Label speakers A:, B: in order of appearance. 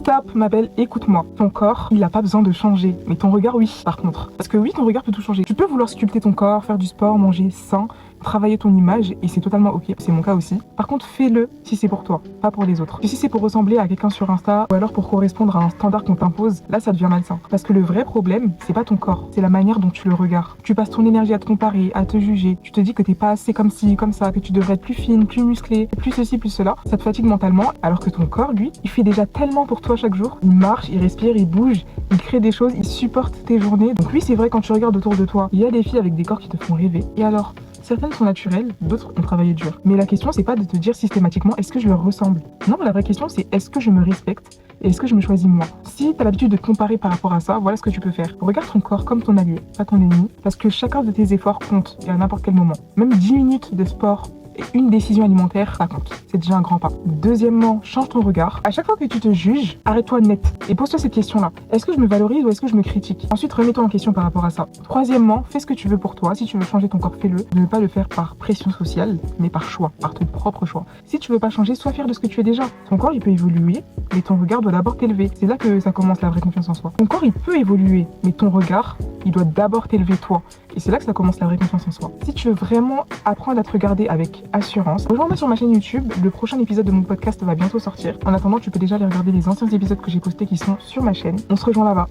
A: Stop, ma belle, écoute-moi. Ton corps, il a pas besoin de changer. Mais ton regard, oui, par contre. Parce que oui, ton regard peut tout changer. Tu peux vouloir sculpter ton corps, faire du sport, manger sain, travailler ton image, et c'est totalement ok, c'est mon cas aussi. Par contre, fais-le si c'est pour toi, pas pour les autres. Et si c'est pour ressembler à quelqu'un sur Insta, ou alors pour correspondre à un standard qu'on t'impose, là ça devient malsain. Parce que le vrai problème, c'est pas ton corps, c'est la manière dont tu le regardes. Tu passes ton énergie à te comparer, à te juger, tu te dis que t'es pas assez comme ci, comme ça, que tu devrais être plus fine, plus musclée, plus ceci, plus cela, ça te fatigue mentalement, alors que ton corps, lui, il fait déjà tellement pour toi chaque jour. Il marche, il respire, il bouge, il crée des choses, il supporte tes journées. Donc oui, c'est vrai, quand tu regardes autour de toi, il y a des filles avec des corps qui te font rêver. Et alors, certaines sont naturelles, d'autres ont travaillé dur. Mais la question, c'est pas de te dire systématiquement est-ce que je leur ressemble. Non, la vraie question, c'est est-ce que je me respecte et est-ce que je me choisis moi. Si tu as l'habitude de te comparer par rapport à ça, voilà ce que tu peux faire. Regarde ton corps comme ton allié, pas ton ennemi, parce que chacun de tes efforts compte et à n'importe quel moment. Même 10 minutes de sport et une décision alimentaire, ça compte. C'est déjà un grand pas. Deuxièmement, change ton regard. À chaque fois que tu te juges, arrête-toi net et pose-toi cette question-là. Est-ce que je me valorise ou est-ce que je me critique? Ensuite, remets-toi en question par rapport à ça. Troisièmement, fais ce que tu veux pour toi. Si tu veux changer ton corps, fais-le. Ne pas le faire par pression sociale, mais par choix, par ton propre choix. Si tu veux pas changer, sois fier de ce que tu es déjà. Ton corps, il peut évoluer, mais ton regard doit d'abord t'élever. C'est là que ça commence la vraie confiance en soi. Ton corps, il peut évoluer, mais ton regard, il doit d'abord t'élever toi. Et c'est là que ça commence la vraie confiance en soi. Si tu veux vraiment apprendre à te regarder avec assurance, rejoins-moi sur ma chaîne YouTube. Le prochain épisode de mon podcast va bientôt sortir. En attendant, tu peux déjà aller regarder les anciens épisodes que j'ai postés qui sont sur ma chaîne. On se rejoint là-bas.